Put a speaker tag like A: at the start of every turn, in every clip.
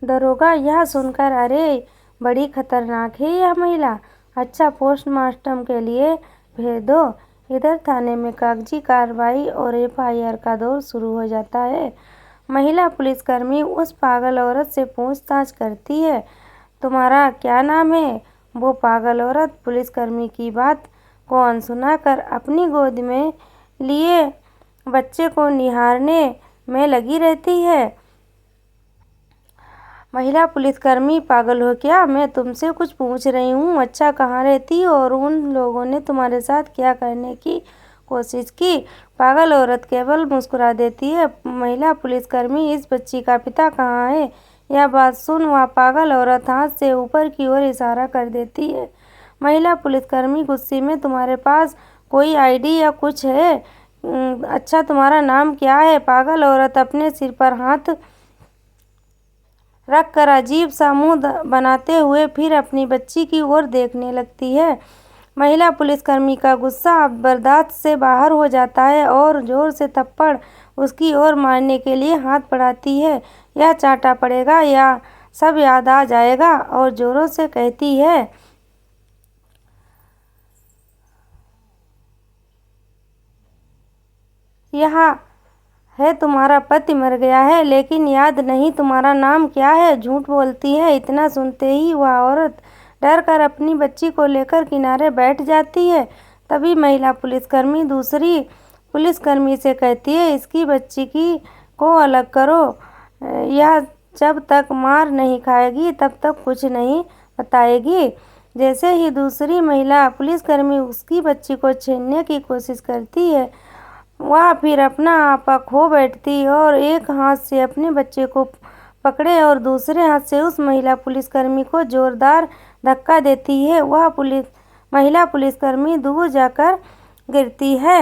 A: दरोगा यह सुनकर, अरे बड़ी खतरनाक है यह महिला, अच्छा पोस्टमार्टम के लिए भेज दो। इधर थाने में कागजी कार्रवाई और एफआईआर का दौर शुरू हो जाता है। महिला पुलिसकर्मी उस पागल औरत से पूछताछ करती है, तुम्हारा क्या नाम है? वो पागल औरत पुलिसकर्मी की बात को अनसुना कर अपनी गोद में लिए बच्चे को निहारने में लगी रहती है। महिला पुलिसकर्मी, पागल हो क्या? मैं तुमसे कुछ पूछ रही हूँ। अच्छा, कहाँ रहती हो और उन लोगों ने तुम्हारे साथ क्या करने की कोशिश की? पागल औरत केवल मुस्कुरा देती है। महिला पुलिसकर्मी, इस बच्ची का पिता कहाँ है? यह बात सुन वह पागल औरत हाथ से ऊपर की ओर इशारा कर देती है। महिला पुलिसकर्मी गुस्से में, तुम्हारे पास कोई आईडी या कुछ है? अच्छा, तुम्हारा नाम क्या है? पागल औरत अपने सिर पर हाथ रखकर अजीब सा मुंह बनाते हुए फिर अपनी बच्ची की ओर देखने लगती है। महिला पुलिसकर्मी का गुस्सा अब बर्दाश्त से बाहर हो जाता है और जोर से थप्पड़ उसकी ओर मारने के लिए हाथ बढ़ाती है। यह चाटा पड़ेगा या सब याद आ जाएगा, और जोरों से कहती है, यह है तुम्हारा पति मर गया है, लेकिन याद नहीं तुम्हारा नाम क्या है? झूठ बोलती है। इतना सुनते ही वह औरत डर कर अपनी बच्ची को लेकर किनारे बैठ जाती है। तभी महिला पुलिसकर्मी दूसरी पुलिसकर्मी से कहती है, इसकी बच्ची की को अलग करो, यह जब तक मार नहीं खाएगी तब तक कुछ नहीं बताएगी। जैसे ही दूसरी महिला पुलिसकर्मी उसकी बच्ची को छीनने की कोशिश करती है, वह फिर अपना आपा खो बैठती और एक हाथ से अपने बच्चे को पकड़े और दूसरे हाथ से उस महिला पुलिसकर्मी को जोरदार धक्का देती है। वह महिला पुलिसकर्मी दूर जाकर गिरती है।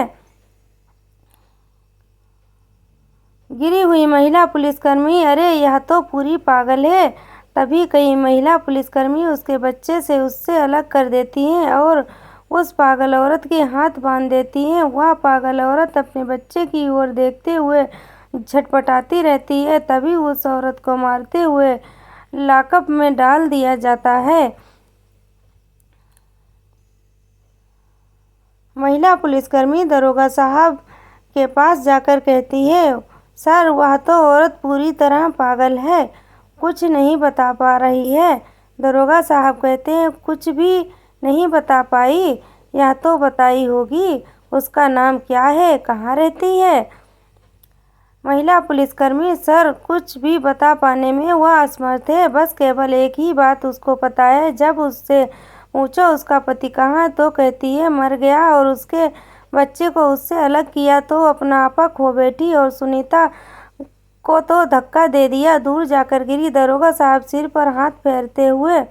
A: गिरी हुई महिला पुलिसकर्मी, अरे यह तो पूरी पागल है। तभी कई महिला पुलिसकर्मी उसके बच्चे से उससे अलग कर देती हैं और उस पागल औरत के हाथ बांध देती हैं। वह पागल औरत अपने बच्चे की ओर देखते हुए छटपटाती रहती है। तभी उस औरत को मारते हुए लॉकअप में डाल दिया जाता है। महिला पुलिसकर्मी दरोगा साहब के पास जाकर कहती है, सर वह तो औरत पूरी तरह पागल है, कुछ नहीं बता पा रही है। दरोगा साहब कहते हैं, कुछ भी नहीं बता पाई? यह तो बताई होगी। उसका नाम क्या है? कहाँ रहती है? महिला पुलिसकर्मी, सर कुछ भी बता पाने में वह असमर्थ है। बस केवल एक ही बात उसको पता है। जब उससे पूछो उसका पति कहाँ, तो कहती है मर गया और उसके बच्चे को उससे अलग किया तो अपना आपा खो बैठी और सुनीता को तो धक्का दे दिया, दूर जाकर गिरी। दरोगा साहब सिर पर हाथ फेरते हुए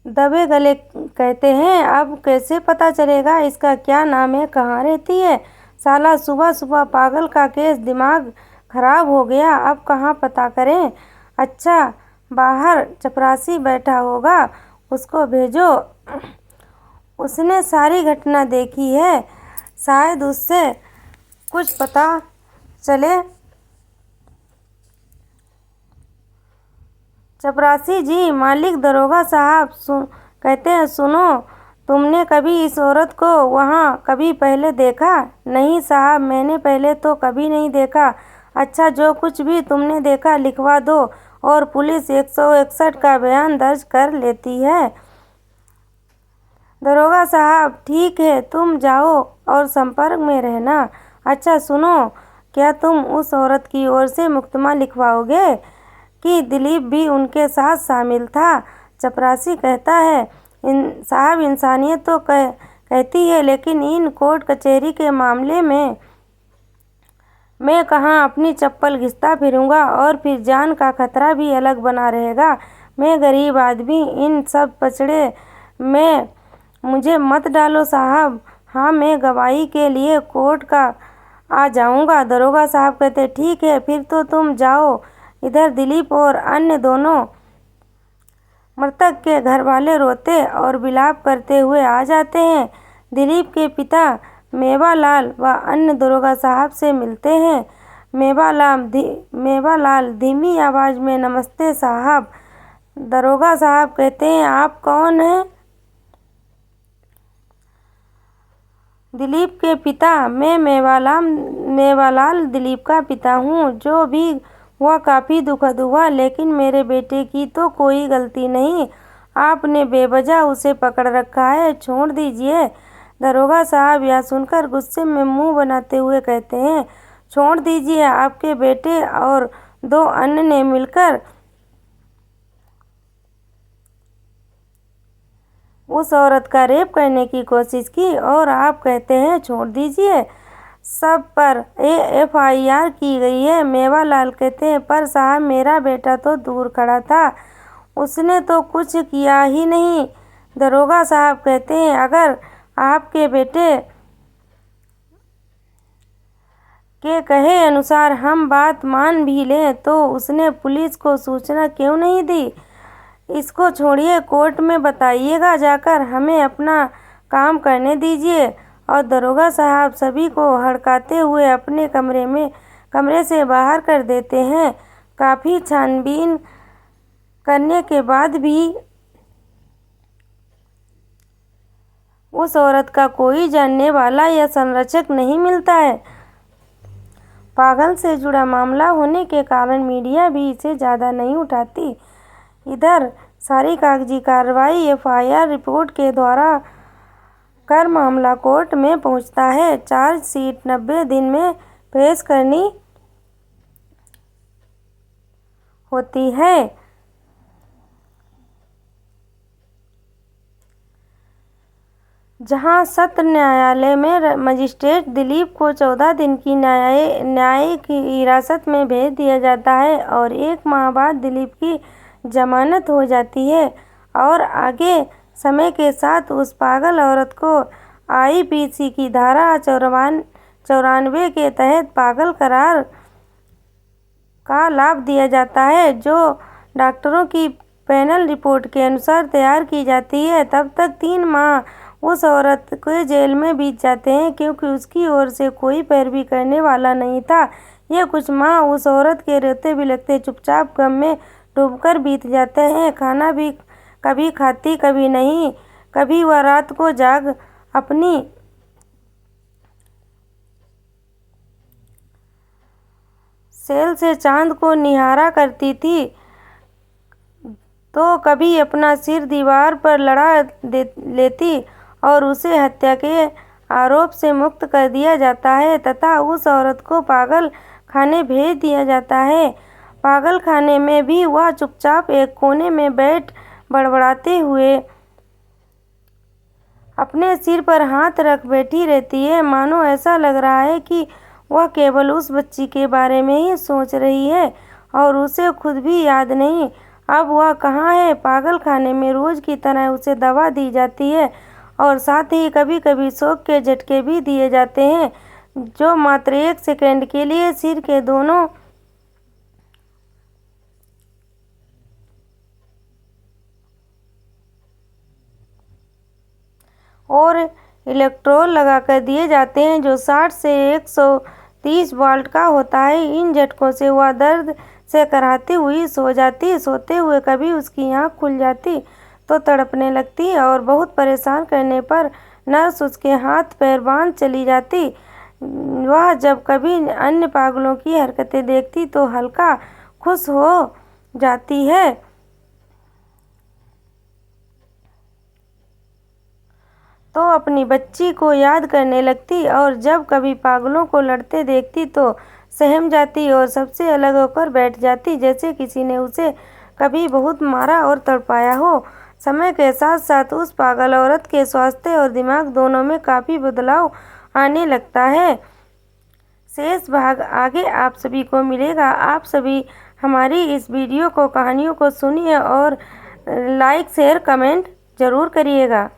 A: दबे गले कहते हैं, अब कैसे पता चलेगा इसका क्या नाम है, कहाँ रहती है? साला सुबह सुबह पागल का केस, दिमाग खराब हो गया, अब कहाँ पता करें? अच्छा, बाहर चपरासी बैठा होगा, उसको भेजो, उसने सारी घटना देखी है, शायद उससे कुछ पता चले। चपरासी जी, मालिक दरोगा साहब कहते हैं, सुनो, तुमने कभी इस औरत को वहाँ कभी पहले देखा? नहीं साहब, मैंने पहले तो कभी नहीं देखा। अच्छा, जो कुछ भी तुमने देखा लिखवा दो और पुलिस 161 का बयान दर्ज कर लेती है। दरोगा साहब, ठीक है, तुम जाओ और संपर्क में रहना। अच्छा सुनो, क्या तुम उस औरत की ओर से मुकदमा लिखवाओगे कि दिलीप भी उनके साथ शामिल था? चपरासी कहता है, साहब इंसानियत तो कहती है, लेकिन इन कोर्ट कचहरी के मामले में मैं कहाँ अपनी चप्पल घिसता फिरूंगा, और फिर जान का खतरा भी अलग बना रहेगा। मैं गरीब आदमी, इन सब पचड़े में मुझे मत डालो साहब। हाँ, मैं गवाही के लिए कोर्ट का आ जाऊंगा। दरोगा साहब कहते, ठीक है, फिर तो तुम जाओ। इधर दिलीप और अन्य दोनों मृतक के घर वाले रोते और विलाप करते हुए आ जाते हैं। दिलीप के पिता मेवालाल व अन्य दरोगा साहब से मिलते हैं। मेवालाल धीमी आवाज में, नमस्ते साहब। दरोगा साहब कहते हैं, आप कौन हैं? दिलीप के पिता, मैं मेवालाल दिलीप का पिता हूँ। जो भी हुआ काफ़ी दुखद हुआ, लेकिन मेरे बेटे की तो कोई गलती नहीं। आपने बेवजह उसे पकड़ रखा है, छोड़ दीजिए। दरोगा साहब यह सुनकर गुस्से में मुंह बनाते हुए कहते हैं, छोड़ दीजिए। आपके बेटे और 2 अन्य ने मिलकर उस औरत का रेप करने की कोशिश की और आप कहते हैं छोड़ दीजिए। सब पर FIR की गई है। मेवालाल कहते हैं, पर साहब मेरा बेटा तो दूर खड़ा था, उसने तो कुछ किया ही नहीं। दरोगा साहब कहते हैं, अगर आपके बेटे के कहे अनुसार हम बात मान भी लें तो उसने पुलिस को सूचना क्यों नहीं दी? इसको छोड़िए, कोर्ट में बताइएगा जाकर, हमें अपना काम करने दीजिए। और दरोगा साहब सभी को हड़काते हुए अपने कमरे से बाहर कर देते हैं। काफ़ी छानबीन करने के बाद भी उस औरत का कोई जानने वाला या संरक्षक नहीं मिलता है। पागल से जुड़ा मामला होने के कारण मीडिया भी इसे ज़्यादा नहीं उठाती। इधर सारी कागजी कार्रवाई FIR रिपोर्ट के द्वारा कर मामला कोर्ट में पहुंचता है। चार्जशीट 90 दिन में पेश करनी होती है। जहां सत्र न्यायालय में मजिस्ट्रेट दिलीप को 14 दिन की न्यायिक हिरासत में भेज दिया जाता है और 1 माह बाद दिलीप की जमानत हो जाती है और आगे समय के साथ उस पागल औरत को IPC की धारा 94 के तहत पागल करार का लाभ दिया जाता है, जो डॉक्टरों की पैनल रिपोर्ट के अनुसार तैयार की जाती है। तब तक 3 माह उस औरत के जेल में बीत जाते हैं, क्योंकि उसकी ओर से कोई पैरवी करने वाला नहीं था। ये कुछ माह उस औरत के रोते बिलखते चुपचाप गम में डूबकर बीत जाते हैं। खाना भी कभी खाती कभी नहीं। कभी वह रात को जाग अपनी सेल से चांद को निहारा करती थी, तो कभी अपना सिर दीवार पर लड़ा लेती और उसे हत्या के आरोप से मुक्त कर दिया जाता है तथा उस औरत को पागल खाने भेज दिया जाता है। पागल खाने में भी वह चुपचाप एक कोने में बैठ बड़बड़ाते हुए अपने सिर पर हाथ रख बैठी रहती है, मानो ऐसा लग रहा है कि वह केवल उस बच्ची के बारे में ही सोच रही है और उसे खुद भी याद नहीं अब वह कहाँ है। पागल खाने में रोज की तरह उसे दवा दी जाती है और साथ ही कभी कभी शौक के झटके भी दिए जाते हैं, जो मात्र 1 सेकंड के लिए सिर के दोनों और इलेक्ट्रोड लगाकर दिए जाते हैं, जो 60 से 130 वोल्ट का होता है। इन झटकों से वह दर्द से कराहती हुई सो जाती। सोते हुए कभी उसकी आँख खुल जाती तो तड़पने लगती और बहुत परेशान करने पर नर्स उसके हाथ पैर बांध चली जाती। वह जब कभी अन्य पागलों की हरकतें देखती तो हल्का खुश हो जाती है। तो अपनी बच्ची को याद करने लगती और जब कभी पागलों को लड़ते देखती तो सहम जाती और सबसे अलग होकर बैठ जाती, जैसे किसी ने उसे कभी बहुत मारा और तड़पाया हो। समय के साथ साथ उस पागल औरत के स्वास्थ्य और दिमाग दोनों में काफ़ी बदलाव आने लगता है। शेष भाग आगे आप सभी को मिलेगा। आप सभी हमारी इस वीडियो को, कहानियों को सुनिए और लाइक शेयर कमेंट ज़रूर करिएगा।